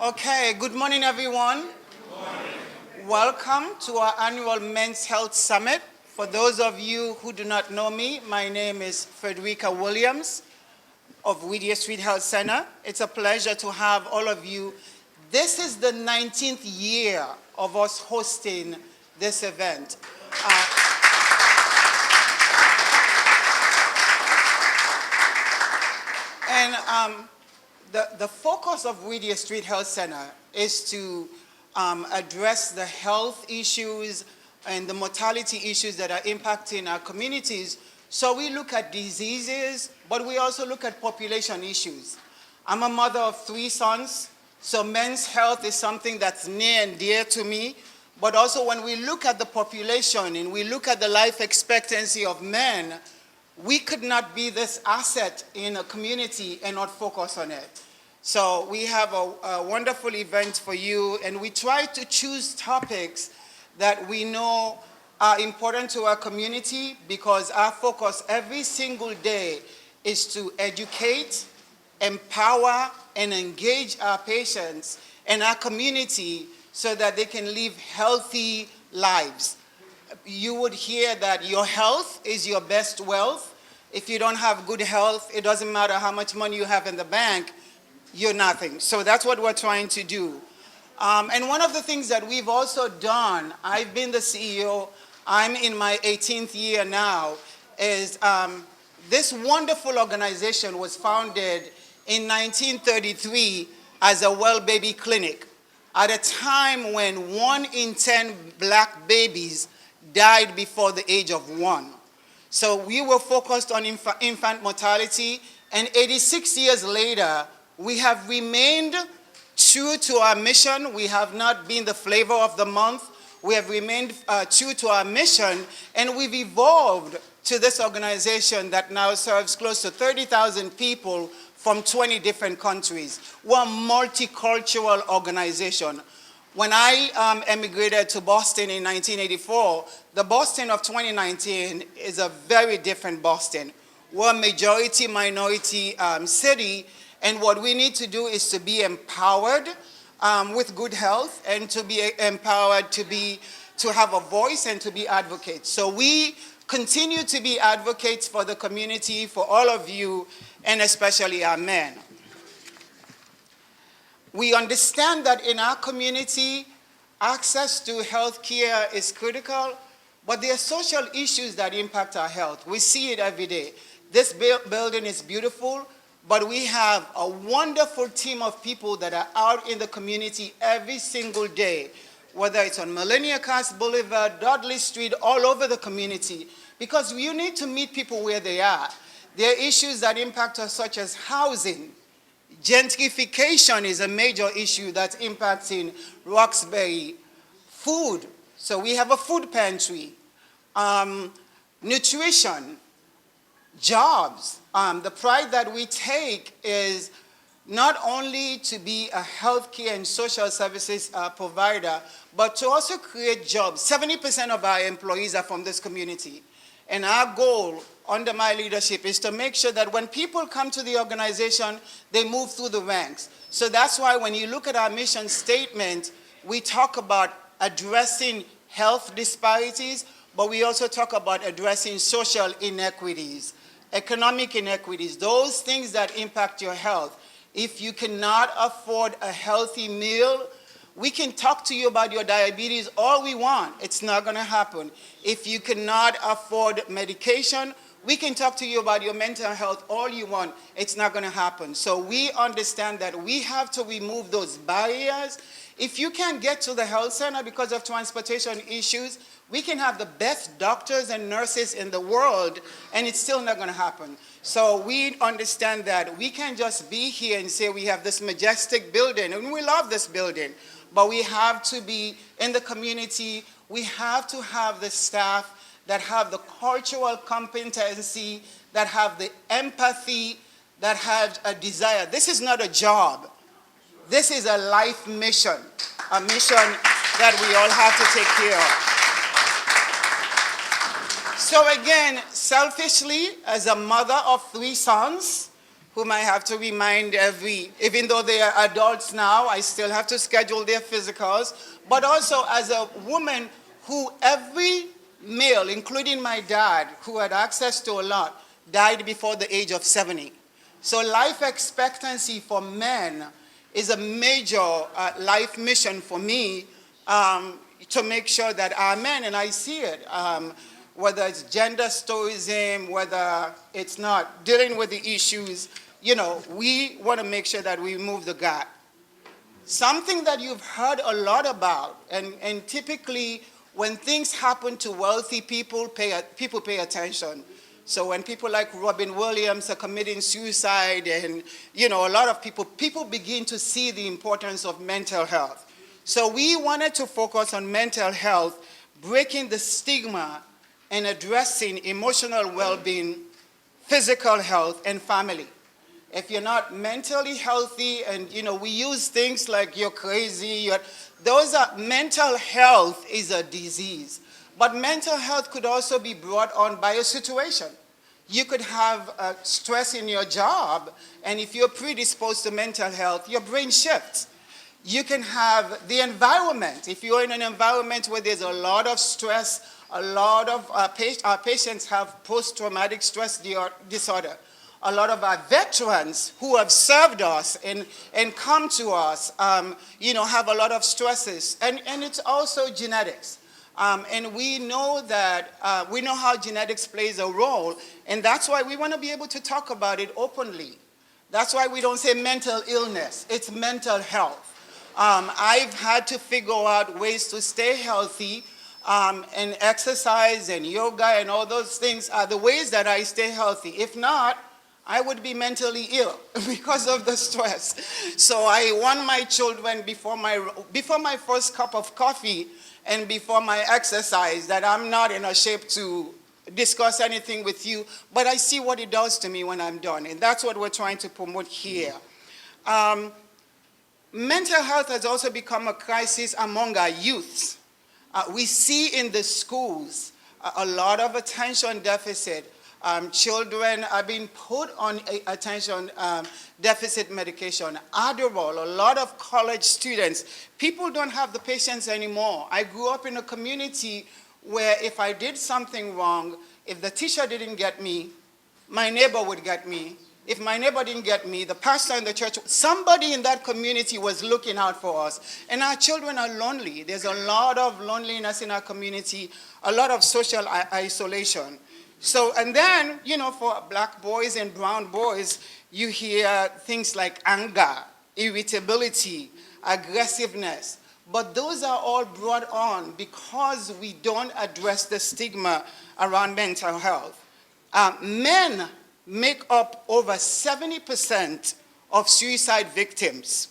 Okay, good morning, everyone. Welcome to our annual Men's Health Summit. For those of you who do not know me, my name is Frederica Williams of Whittier Street Health Center. It's a pleasure to have all of you. This is the 19th year of us hosting this event. The focus of Whittier Street Health Center is to address the health issues and the mortality issues that are impacting our communities. So we look at diseases, but we also look at population issues. I'm a mother of 3 sons, so men's health is something that's near and dear to me. But also when we look at the population and we look at the life expectancy of men, we could not be this asset in a community and not focus on it. So we have a wonderful event for you, and we try to choose topics that we know are important to our community, because our focus every single day is to educate, empower, and engage our patients and our community so that they can live healthy lives. You would hear that your health is your best wealth. If you don't have good health, it doesn't matter how much money you have in the bank, you're nothing. So that's what we're trying to do. And one of the things that we've also done, I've been the CEO, I'm in my 18th year now, is this wonderful organization was founded in 1933 as a well baby clinic at a time when 1 in 10 black babies died before the age of 1. So we were focused on infant mortality, and 86 years later, we have remained true to our mission. We have not been the flavor of the month. We have remained true to our mission, and we've evolved to this organization that now serves close to 30,000 people from 20 different countries. We're a multicultural organization. When I emigrated to Boston in 1984, the Boston of 2019 is a very different Boston. We're a majority minority city, and what we need to do is to be empowered with good health, and to be empowered to have a voice and to be advocates. So we continue to be advocates for the community, for all of you, and especially our men. We understand that in our community, access to health care is critical, but there are social issues that impact our health. We see it every day. This building is beautiful, but we have a wonderful team of people that are out in the community every single day, whether it's on Millennia Cast Boulevard, Dudley Street, all over the community, because you need to meet people where they are. There are issues that impact us, such as housing. Gentrification is a major issue that's impacting Roxbury. Food, so we have a food pantry. Nutrition, jobs. The pride that we take is not only to be a healthcare and social services provider, but to also create jobs. 70% of our employees are from this community. And our goal under my leadership is to make sure that when people come to the organization, they move through the ranks. So that's why when you look at our mission statement, we talk about addressing health disparities, but we also talk about addressing social inequities, economic inequities, those things that impact your health. If you cannot afford a healthy meal, we can talk to you about your diabetes all we want. It's not going to happen. If you cannot afford medication, we can talk to you about your mental health all you want. It's not going to happen. So we understand that we have to remove those barriers. If you can't get to the health center because of transportation issues, we can have the best doctors and nurses in the world, and it's still not going to happen. So we understand that we can't just be here and say we have this majestic building, and we love this building, but we have to be in the community. We have to have the staff that have the cultural competency, that have the empathy, that have a desire. This is not a job. This is a life mission, a mission that we all have to take care of. So again, selfishly, as a mother of 3 sons, whom I have to remind even though they are adults now, I still have to schedule their physicals, but also as a woman who every male, including my dad, who had access to a lot, died before the age of 70. So life expectancy for men is a major life mission for me, to make sure that our men, and I see it, whether it's gender stoicism, whether it's not dealing with the issues, we want to make sure that we move the gap. Something that you've heard a lot about, and typically when things happen to wealthy people, people pay attention. So when people like Robin Williams are committing suicide, and a lot of people begin to see the importance of mental health. So we wanted to focus on mental health, breaking the stigma and addressing emotional well-being, physical health, and family. If you're not mentally healthy, and we use things like you're crazy, mental health is a disease. But mental health could also be brought on by a situation. You could have stress in your job, and if you're predisposed to mental health, your brain shifts. You can have the environment. If you're in an environment where there's a lot of stress, a lot of our patients have post-traumatic stress disorder. A lot of our veterans who have served us and come to us, have a lot of stresses. And it's also genetics. And we know that, we know how genetics plays a role, and that's why we want to be able to talk about it openly. That's why we don't say mental illness, it's mental health. I've had to figure out ways to stay healthy, and exercise and yoga and all those things are the ways that I stay healthy. If not, I would be mentally ill because of the stress. So I warn my children before my first cup of coffee and before my exercise that I'm not in a shape to discuss anything with you, but I see what it does to me when I'm done, and that's what we're trying to promote here. Mental health has also become a crisis among our youths. We see in the schools a lot of attention deficit. Children are being put on attention deficit medication, Adderall. A lot of college students, people don't have the patience anymore. I grew up in a community where if I did something wrong, if the teacher didn't get me, my neighbor would get me. If my neighbor didn't get me, the pastor in the church, somebody in that community was looking out for us. And our children are lonely. There's a lot of loneliness in our community, a lot of social isolation. So, and then, for black boys and brown boys, you hear things like anger, irritability, aggressiveness. But those are all brought on because we don't address the stigma around mental health. Men make up over 70% of suicide victims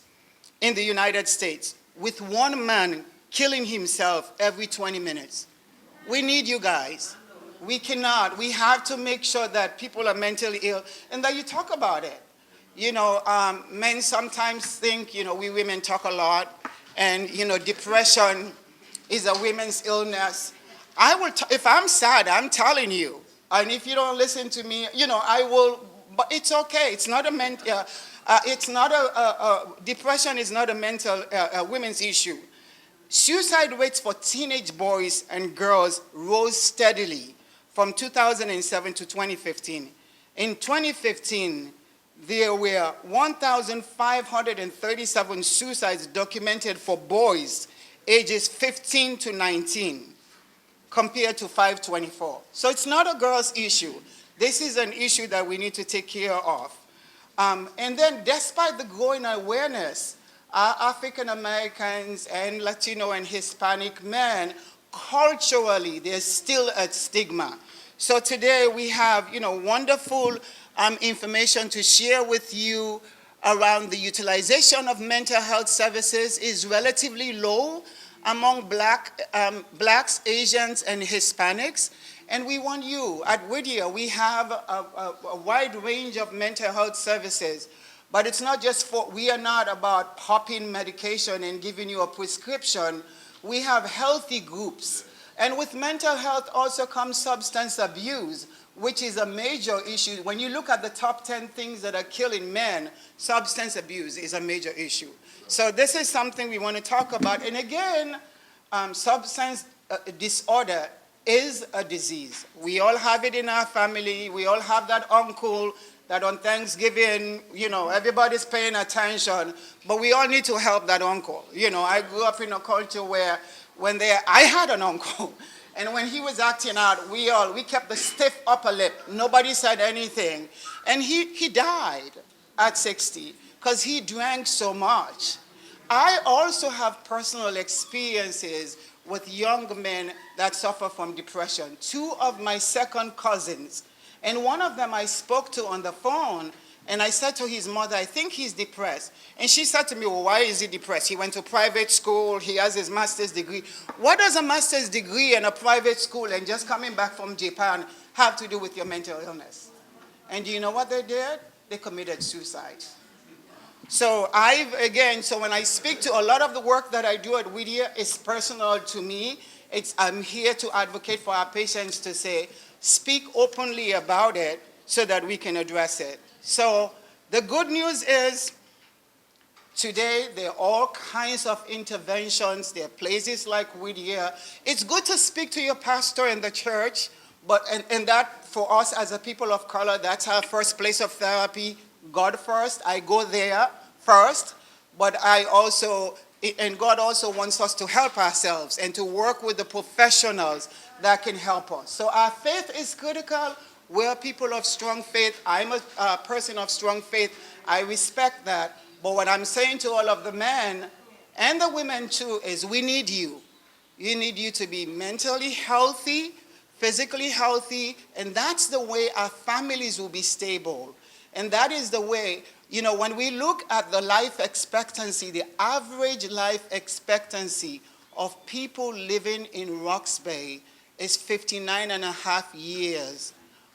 in the United States, with one man killing himself every 20 minutes. We need you guys. We cannot. We have to make sure that people are mentally ill and that you talk about it. Men sometimes think, we women talk a lot, and, depression is a women's illness. If I'm sad, I'm telling you. And if you don't listen to me, I will, but it's okay. It's not depression is not a mental, women's issue. Suicide rates for teenage boys and girls rose steadily from 2007 to 2015. In 2015, there were 1,537 suicides documented for boys ages 15 to 19. Compared to 524. So it's not a girl's issue. This is an issue that we need to take care of. And then despite the growing awareness, African Americans and Latino and Hispanic men, culturally, there's still a stigma. So today we have, wonderful information to share with you around the utilization of mental health services is relatively low among blacks, Asians, and Hispanics. And we want you. At Whittier, we have a wide range of mental health services. But it's not just we are not about popping medication and giving you a prescription. We have healthy groups. And with mental health also comes substance abuse, which is a major issue. When you look at the top 10 things that are killing men, substance abuse is a major issue. So this is something we want to talk about. And again, substance disorder is a disease. We all have it in our family. We all have that uncle that on Thanksgiving, everybody's paying attention, but we all need to help that uncle. I grew up in a culture where I had an uncle, and when he was acting out, we kept the stiff upper lip. Nobody said anything. And he died at 60 because he drank so much. I also have personal experiences with young men that suffer from depression. 2 of my second cousins, and one of them I spoke to on the phone, and I said to his mother, I think he's depressed. And she said to me, well, why is he depressed? He went to private school, he has his master's degree. What does a master's degree and a private school and just coming back from Japan have to do with your mental illness? And do you know what they did? They committed suicide. So when I speak to a lot of the work that I do at Whittier, it's personal to me. I'm here to advocate for our patients to say, speak openly about it so that we can address it. So the good news is today there are all kinds of interventions. There are places like Whittier. It's good to speak to your pastor in the church, but and that for us as a people of color, that's our first place of therapy. God first. I go there first, but God also wants us to help ourselves and to work with the professionals that can help us. So our faith is critical. We're people of strong faith. I'm a person of strong faith. I respect that. But what I'm saying to all of the men and the women too is we need you. We need you to be mentally healthy, physically healthy, and that's the way our families will be stable. And that is the way, when we look at the life expectancy, the average life expectancy of people living in Roxbury is 59 and a half years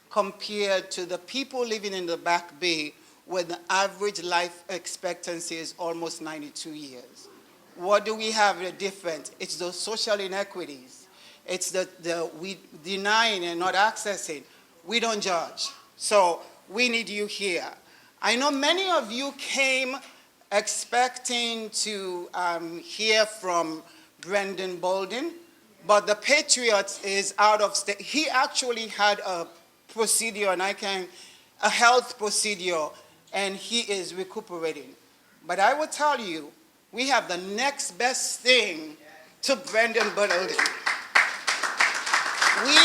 compared to the people living in the Back Bay where the average life expectancy is almost 92 years. What do we have different? It's the social inequities. It's we denying and not accessing. We don't judge. So we need you here. I know many of you came expecting to hear from Brendan Bolden, but the Patriot is out of state. He actually had a procedure, a health procedure, and he is recuperating. But I will tell you, we have the next best thing to Brendan Bolden. We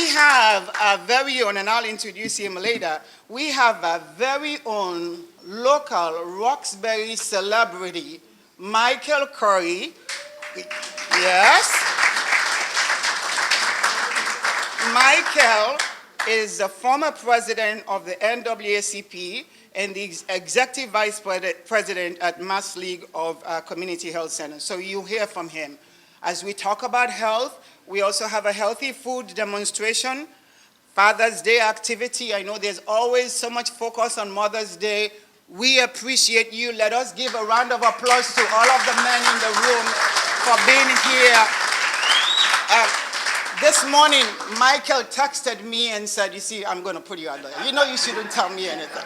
have a very own, and I'll introduce him later, we have a very own local Roxbury celebrity, Michael Curry. Yes. Michael is the former president of the NAACP and the executive vice president at Mass League of Community Health Centers. So you'll hear from him. As we talk about health, we also have a healthy food demonstration, Father's Day activity. I know there's always so much focus on Mother's Day. We appreciate you. Let us give a round of applause to all of the men in the room for being here. This morning, Michael texted me and said, you see, I'm going to put you out there. You shouldn't tell me anything.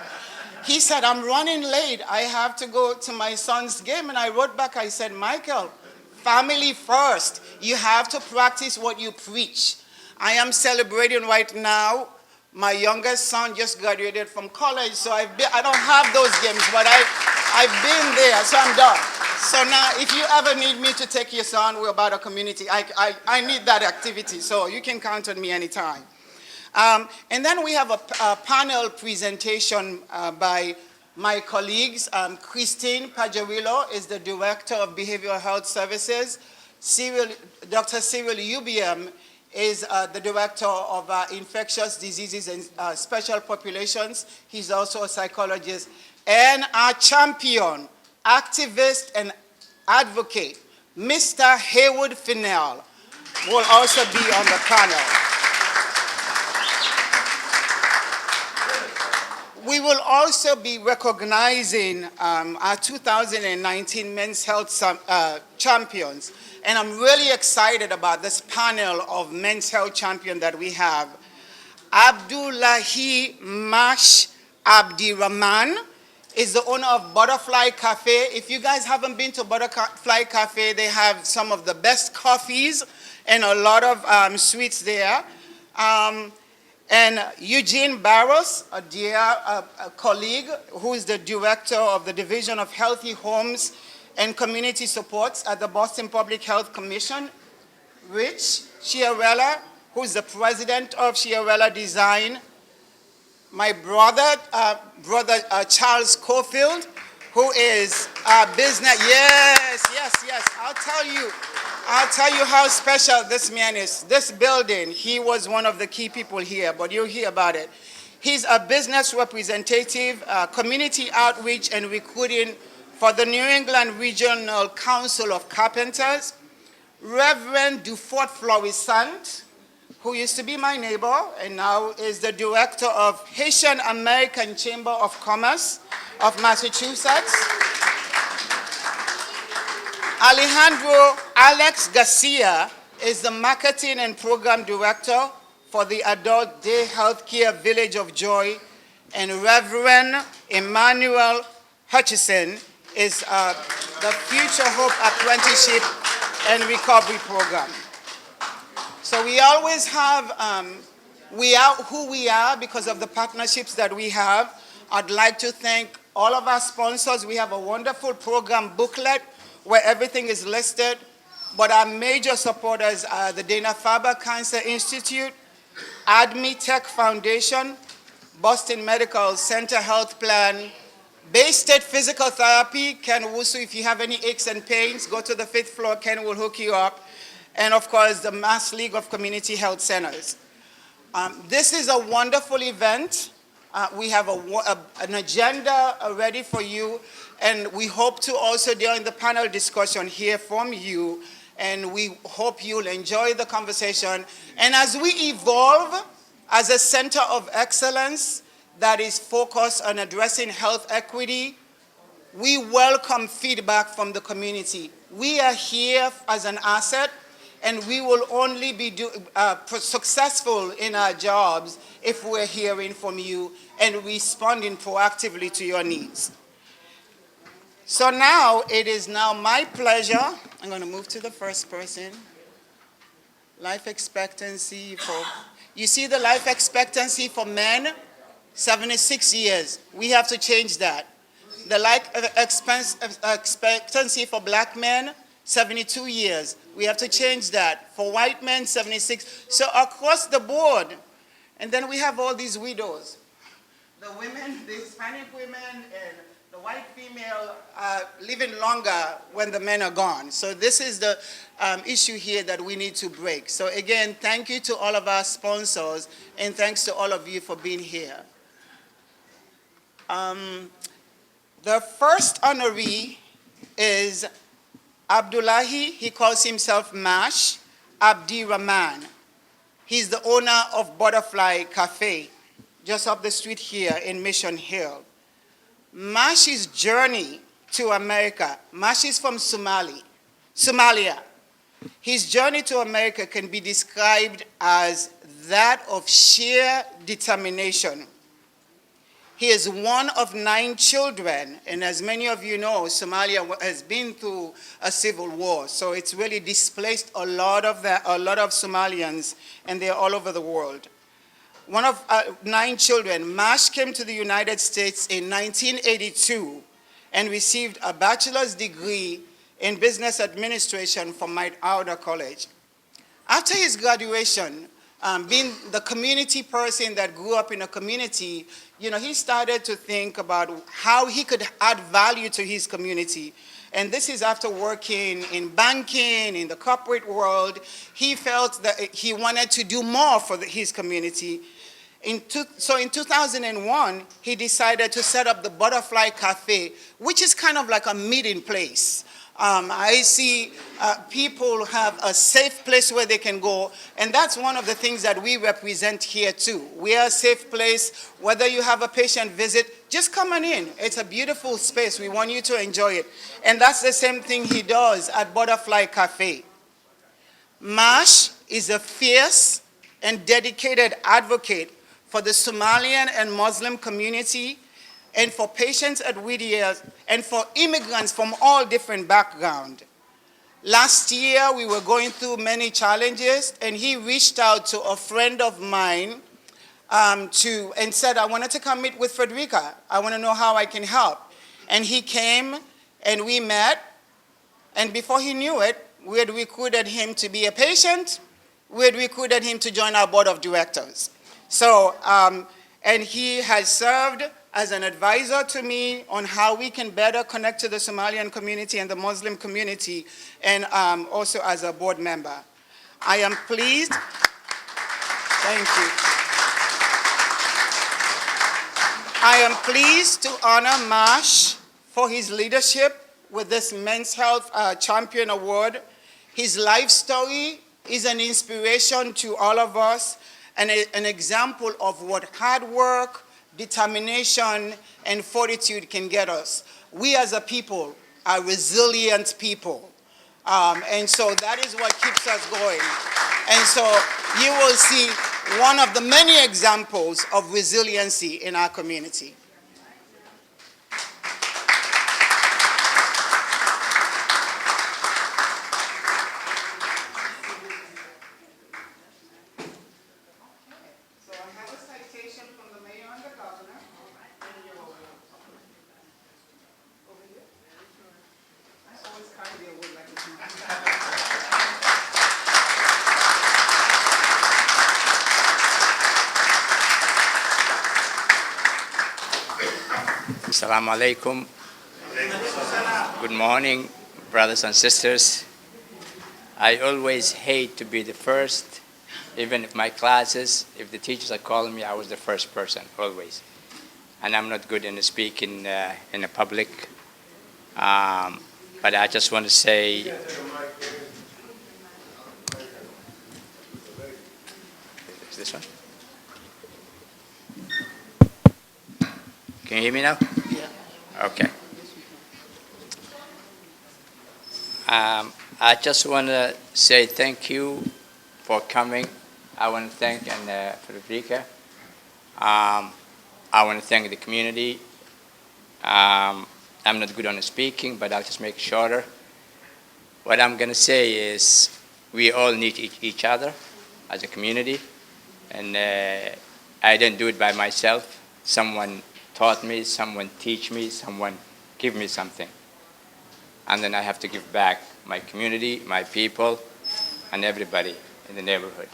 He said, I'm running late. I have to go to my son's game. And I wrote back, I said, Michael, family first. You have to practice what you preach. I am celebrating right now. My youngest son just graduated from college, so I don't have those games, but I've been there, so I'm done. So now, if you ever need me to take your son, we're about a community. I need that activity, so you can count on me anytime. And then we have a panel presentation by my colleagues. Christine Pajarillo is the Director of Behavioral Health Services. Dr. Cyril Ubiam is the Director of Infectious Diseases and Special Populations. He's also a psychologist. And our champion, activist and advocate, Mr. Haywood Fennell, will also be on the panel. We will also be recognizing our 2019 Men's Health champions. And I'm really excited about this panel of Men's Health champions that we have. Abdullahi Mash Abdirahman is the owner of Butterfly Cafe. If you guys haven't been to Butterfly Cafe, they have some of the best coffees and a lot of sweets there. And Eugene Barros, a dear colleague, who is the director of the Division of Healthy Homes and Community Supports at the Boston Public Health Commission. Rich Chiarella, who is the president of Chiarella Design. My brother, Charles Cofield, who is a business, yes. I'll tell you how special this man is. This building, he was one of the key people here, but you'll hear about it. He's a business representative, community outreach and recruiting for the New England Regional Council of Carpenters. Reverend Dufort Florissant, who used to be my neighbor and now is the director of Haitian American Chamber of Commerce of Massachusetts. Alejandro Alex Garcia is the marketing and program director for the Adult Day Healthcare Village of Joy, and Reverend Emmanuel Hutchison is the Future Hope Apprenticeship and Recovery Program. So we always have, we are who we are because of the partnerships that we have. I'd like to thank all of our sponsors. We have a wonderful program booklet where everything is listed, but our major supporters are the Dana-Farber Cancer Institute, ADME Tech Foundation, Boston Medical Center Health Plan, Bay State Physical Therapy, Ken Wusu. If you have any aches and pains, go to the 5th floor, Ken will hook you up. And of course, the Mass League of Community Health Centers. This is a wonderful event. We have an agenda ready for you, and we hope to also during the panel discussion hear from you, and we hope you'll enjoy the conversation. And as we evolve as a center of excellence that is focused on addressing health equity, we welcome feedback from the community. We are here as an asset, and we will only be successful in our jobs if we're hearing from you and responding proactively to your needs. So now, it is now my pleasure, I'm going to move to the first person. Life expectancy for, you see the life expectancy for men? 76 years. We have to change that. The life expectancy for black men, 72 years. We have to change that. For white men, 76. So across the board. And then we have all these widows. The women, the Hispanic women and the white female are living longer when the men are gone. So this is the issue here that we need to break. So again, thank you to all of our sponsors, and thanks to all of you for being here. The first honoree is Abdullahi, he calls himself Mash Abdirahman. He's the owner of Butterfly Cafe, just up the street here in Mission Hill. Mash's journey to America, Mash is from Somalia. His journey to America can be described as that of sheer determination. He is one of 9 children, and as many of you know, Somalia has been through a civil war, so it's really displaced a lot of Somalians, and they're all over the world. One of 9 children, Mash came to the United States in 1982 and received a bachelor's degree in business administration from MacArthur College. After his graduation, being the community person that grew up in a community, he started to think about how he could add value to his community. And this is after working in banking, in the corporate world. He felt that he wanted to do more for his community. So in 2001, he decided to set up the Butterfly Cafe, which is kind of like a meeting place. I see people have a safe place where they can go, and that's one of the things that we represent here too. We are a safe place. Whether you have a patient visit, just come on in. It's a beautiful space. We want you to enjoy it. And that's the same thing he does at Butterfly Cafe. Mash is a fierce and dedicated advocate for the Somalian and Muslim community, and for patients at Whittier, and for immigrants from all different backgrounds. Last year, we were going through many challenges, and he reached out to a friend of mine and said, I wanted to come meet with Frederica. I want to know how I can help. And he came, and we met, and before he knew it, we had recruited him to be a patient. We had recruited him to join our board of directors. So, and he has served as an advisor to me on how we can better connect to the Somalian community and the Muslim community, and also as a board member. I am pleased. Thank you. I am pleased to honor Mash for his leadership with this Men's Health Champion Award. His life story is an inspiration to all of us, and an example of what hard work, determination, and fortitude can get us. We as a people are resilient people. And so that is what keeps us going. And so you will see one of the many examples of resiliency in our community. Assalamu alaikum. Good morning, brothers and sisters. I always hate to be the first, even if my classes, if the teachers are calling me, I was the first person, always. And I'm not good in speaking in the public. But I just want to say, is this one? Can you hear me now? Yeah. Okay. I just want to say thank you for coming. I want to thank Frederica. I want to thank the community. I'm not good on speaking, but I'll just make it shorter. What I'm going to say is we all need each other as a community. And I didn't do it by myself. Someone taught me, someone teach me, someone give me something. And then I have to give back my community, my people, and everybody in the neighborhood.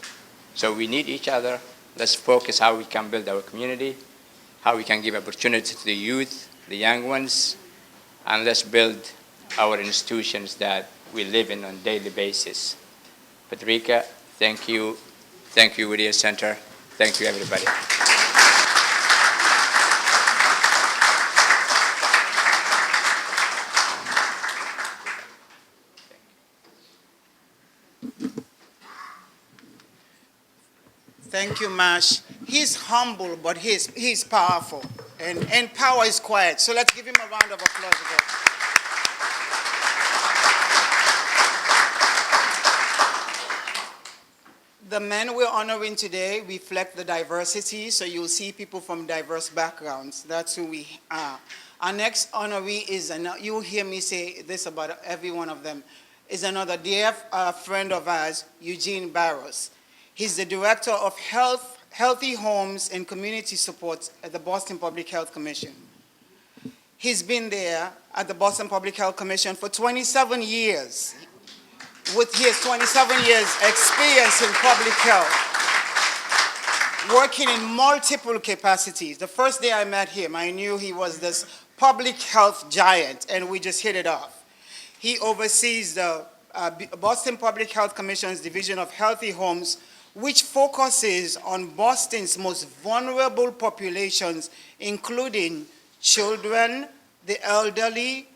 So we need each other. Let's focus how we can build our community, how we can give opportunity to the youth, the young ones, and let's build our institutions that we live in on a daily basis. Frederica, thank you. Thank you, Whittier Center. Thank you, everybody. Thank you, Mash. He's humble, but he's powerful. And power is quiet. So let's give him a round of applause again. The men we're honoring today reflect the diversity, so you'll see people from diverse backgrounds. That's who we are. Our next honoree is, you'll hear me say this about every one of them, is another dear friend of ours, Eugene Barros. He's the Director of Healthy Homes and Community Support at the Boston Public Health Commission. He's been there at the Boston Public Health Commission for 27 years, with his 27 years experience in public health, working in multiple capacities. The first day I met him, I knew he was this public health giant, and we just hit it off. He oversees the Boston Public Health Commission's Division of Healthy Homes, which focuses on Boston's most vulnerable populations, including children, the elderly,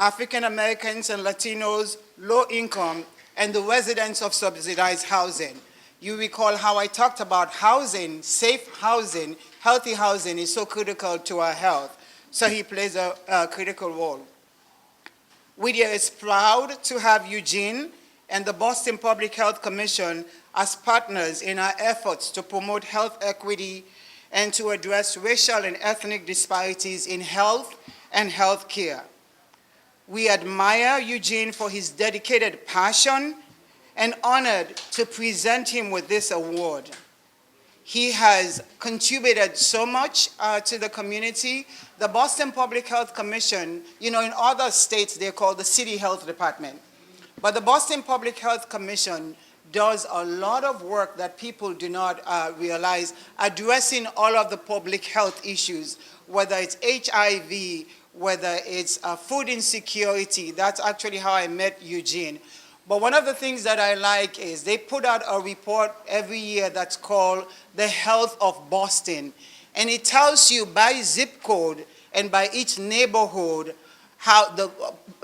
African Americans and Latinos, low income, and the residents of subsidized housing. You recall how I talked about housing, safe housing, healthy housing is so critical to our health. So he plays a critical role. Whittier is proud to have Eugene and the Boston Public Health Commission as partners in our efforts to promote health equity and to address racial and ethnic disparities in health and health care. We admire Eugene for his dedicated passion and honored to present him with this award. He has contributed so much to the community. The Boston Public Health Commission, in other states they're called the City Health Department. But the Boston Public Health Commission does a lot of work that people do not realize, addressing all of the public health issues, whether it's HIV, whether it's food insecurity. That's actually how I met Eugene. But one of the things that I like is they put out a report every year that's called The Health of Boston. And it tells you by zip code and by each neighborhood how the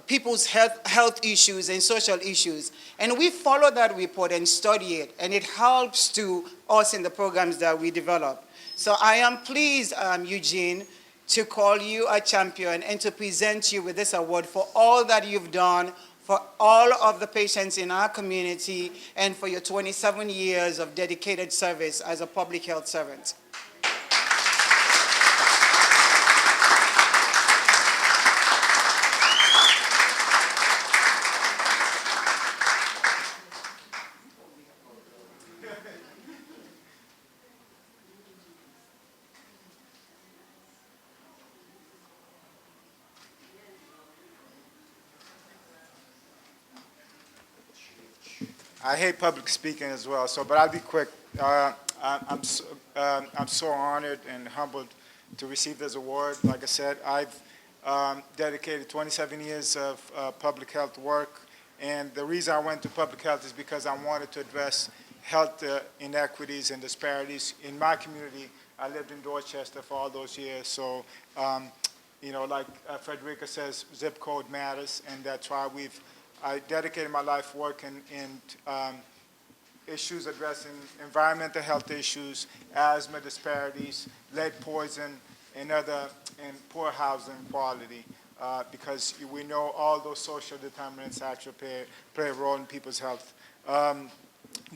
people's health issues and social issues. And we follow that report and study it, and it helps to us in the programs that we develop. So I am pleased, Eugene, to call you a champion and to present you with this award for all that you've done for all of the patients in our community and for your 27 years of dedicated service as a public health servant. I hate public speaking as well, but I'll be quick. I'm so honored and humbled to receive this award. Like I said, I've dedicated 27 years of public health work, and the reason I went to public health is because I wanted to address health inequities and disparities in my community. I lived in Dorchester for all those years, so like Frederica says, zip code matters, and that's why I dedicated my life working in issues addressing environmental health issues, asthma disparities, lead poison, and poor housing quality, because we know all those social determinants actually play a role in people's health.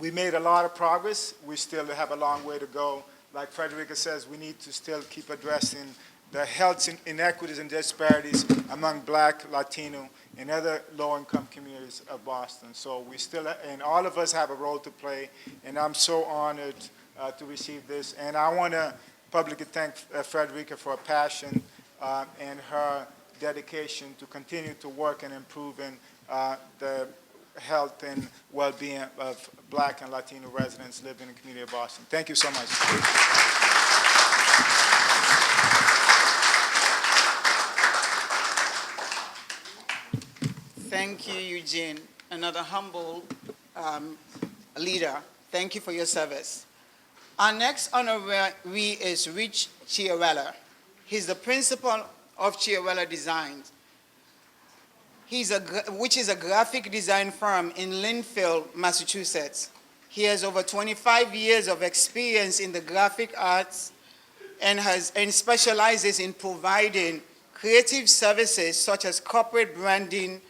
We made a lot of progress. We still have a long way to go. Like Frederica says, we need to still keep addressing the health inequities and disparities among Black, Latino, and other low-income communities of Boston. So and all of us have a role to play, and I'm so honored to receive this. And I want to publicly thank Frederica for her passion and her dedication to continue to work and improving the health and well-being of Black and Latino residents living in the community of Boston. Thank you so much. Thank you, Eugene. Another humble leader. Thank you for your service. Our next honoree is Rich Chiarella. He's the principal of Chiarella Designs, which is a graphic design firm in Lynnfield, Massachusetts. He has over 25 years of experience in the graphic arts and specializes in providing creative services such as corporate branding,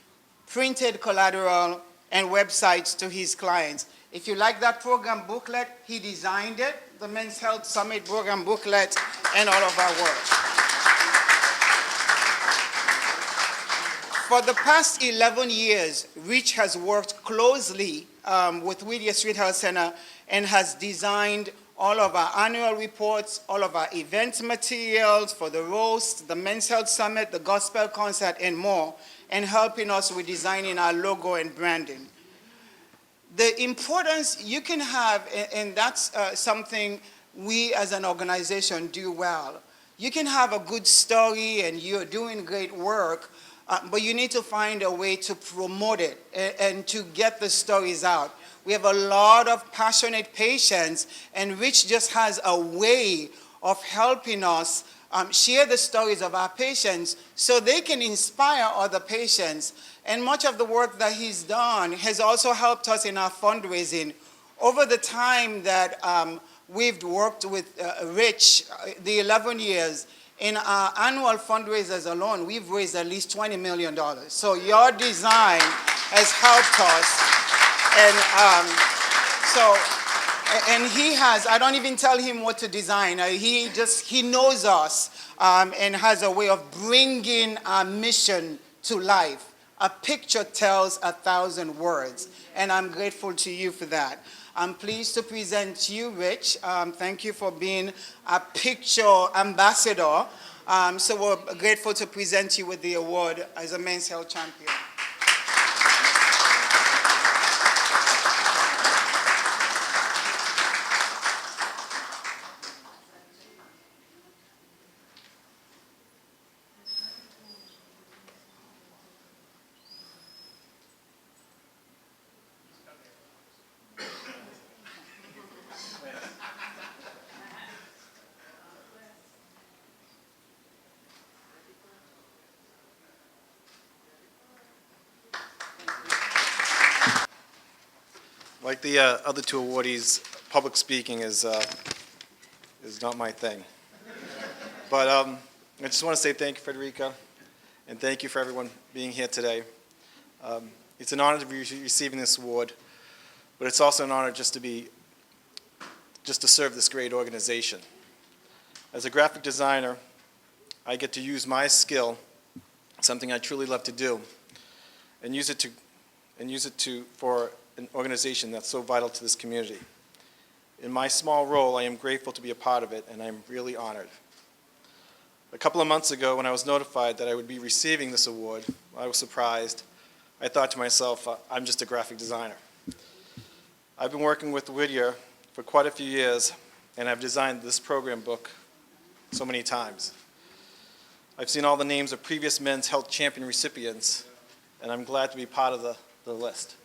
printed collateral, and websites to his clients. If you like that program booklet, he designed it, the Men's Health Summit program booklet, and all of our work. For the past 11 years, Rich has worked closely with Whittier Street Health Center and has designed all of our annual reports, all of our event materials for the roast, the Men's Health Summit, the gospel concert, and more, and helping us with designing our logo and branding. The importance you can have, and that's something we as an organization do well. You can have a good story and you're doing great work, but you need to find a way to promote it and to get the stories out. We have a lot of passionate patients, and Rich just has a way of helping us share the stories of our patients so they can inspire other patients. And much of the work that he's done has also helped us in our fundraising. Over the time that we've worked with Rich, the 11 years, in our annual fundraisers alone, we've raised at least $20 million. So your design has helped us. And he has, I don't even tell him what to design. He knows us and has a way of bringing our mission to life. A picture tells 1,000 words, and I'm grateful to you for that. I'm pleased to present you, Rich. Thank you for being a picture ambassador. So we're grateful to present you with the award as a men's health champion. Like the other two awardees, public speaking is not my thing. But I just want to say thank you, Frederica, and thank you for everyone being here today. It's an honor to be receiving this award, but it's also an honor just to serve this great organization. As a graphic designer, I get to use my skill, something I truly love to do, and use it for an organization that's so vital to this community. In my small role, I am grateful to be a part of it, and I'm really honored. A couple of months ago, when I was notified that I would be receiving this award, I was surprised. I thought to myself, I'm just a graphic designer. I've been working with Whittier for quite a few years, and I've designed this program book so many times. I've seen all the names of previous men's health champion recipients, and I'm glad to be part of the list.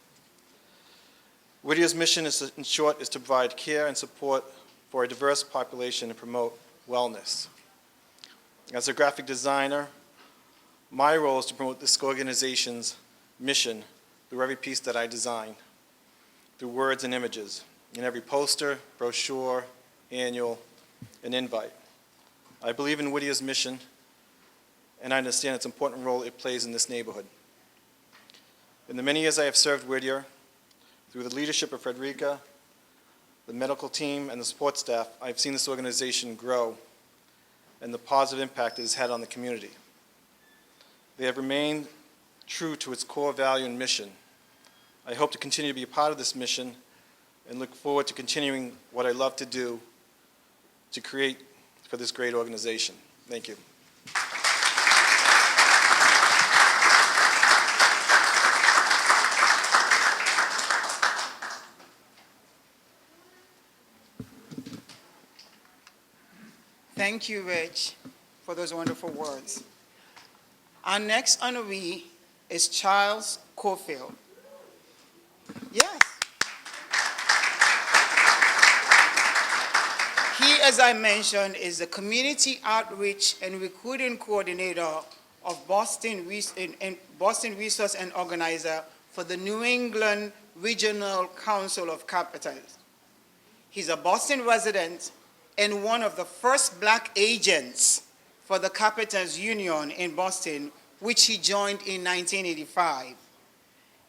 Whittier's mission, in short, is to provide care and support for a diverse population and promote wellness. As a graphic designer, my role is to promote this organization's mission through every piece that I design, through words and images, in every poster, brochure, annual, and invite. I believe in Whittier's mission, and I understand its important role it plays in this neighborhood. In the many years I have served Whittier, through the leadership of Frederica, the medical team, and the support staff, I've seen this organization grow and the positive impact it has had on the community. They have remained true to its core value and mission. I hope to continue to be a part of this mission and look forward to continuing what I love to do to create for this great organization. Thank you. Thank you, Rich, for those wonderful words. Our next honoree is Charles Cofield. Yes. He, as I mentioned, is the Community Outreach and Recruiting Coordinator of Boston Resource and Organizer for the New England Regional Council of Capitals. He's a Boston resident and one of the first Black agents for the Capitals Union in Boston, which he joined in 1985.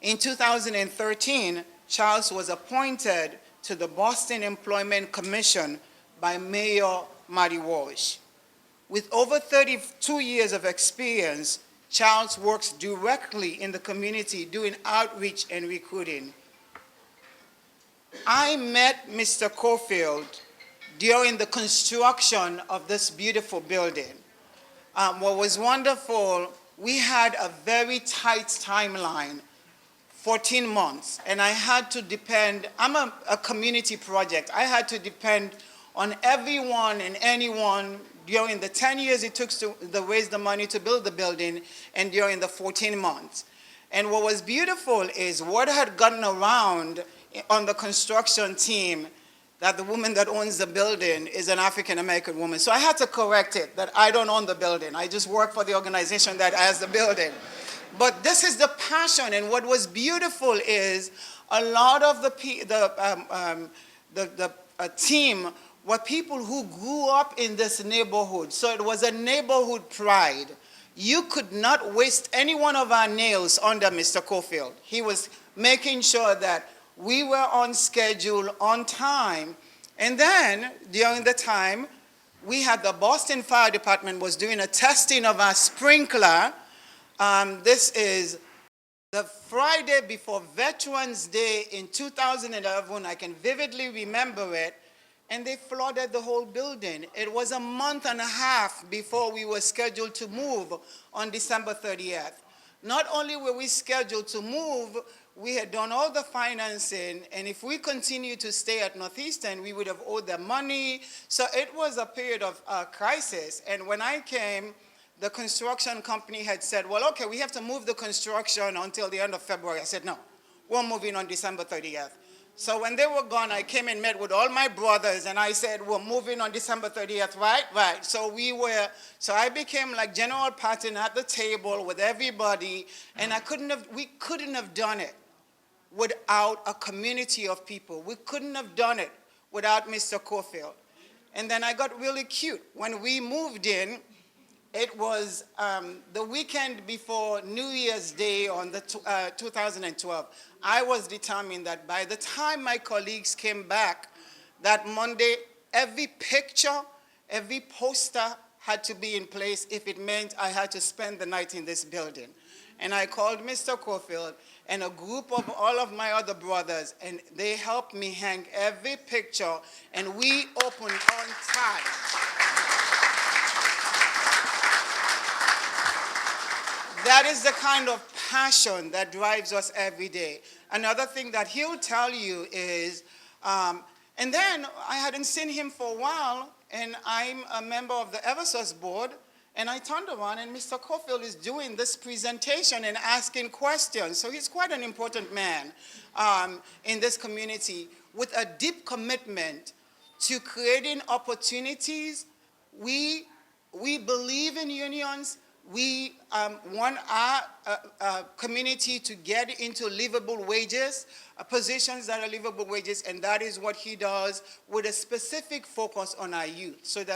In 2013, Charles was appointed to the Boston Employment Commission by Mayor Marty Walsh. With over 32 years of experience, Charles works directly in the community doing outreach and recruiting. I met Mr. Cofield during the construction of this beautiful building. What was wonderful, we had a very tight timeline, 14 months, and I had to depend, I'm a community project, I had to depend on everyone and anyone during the 10 years it took to raise the money to build the building and during the 14 months. And what was beautiful is word had gotten around on the construction team that the woman that owns the building is an African-American woman. So I had to correct it, that I don't own the building. I just work for the organization that has the building. But this is the passion, and what was beautiful is a lot of the team were people who grew up in this neighborhood. So it was a neighborhood pride. You could not waste any one of our nails under Mr. Cofield. He was making sure that we were on schedule, on time. And then, during the time, we had the Boston Fire Department was doing a testing of our sprinkler. This is the Friday before Veterans Day in 2011. I can vividly remember it. And they flooded the whole building. It was a month and a half before we were scheduled to move on December 30th. Not only were we scheduled to move, we had done all the financing, and if we continued to stay at Northeastern, we would have owed them money. So it was a period of crisis. And when I came, the construction company had said, well, okay, we have to move the construction until the end of February. I said, no, we're moving on December 30th. So when they were gone, I came and met with all my brothers, and I said, we're moving on December 30th, right? Right. So I became like General Patton at the table with everybody, and we couldn't have done it without a community of people. We couldn't have done it without Mr. Cofield. And then I got really cute. When we moved in, it was the weekend before New Year's Day on the 2012. I was determined that by the time my colleagues came back that Monday, every picture, every poster had to be in place if it meant I had to spend the night in this building. And I called Mr. Cofield and a group of all of my other brothers, and they helped me hang every picture, and we opened on time. That is the kind of passion that drives us every day. Another thing that he'll tell you is, and then I hadn't seen him for a while, and I'm a member of the Eversource board, and I turned around, and Mr. Cofield is doing this presentation and asking questions. So he's quite an important man in this community with a deep commitment to creating opportunities. We believe in unions. We want our community to get into livable wages, positions that are livable wages, and that is what he does with a specific focus on our youth, so that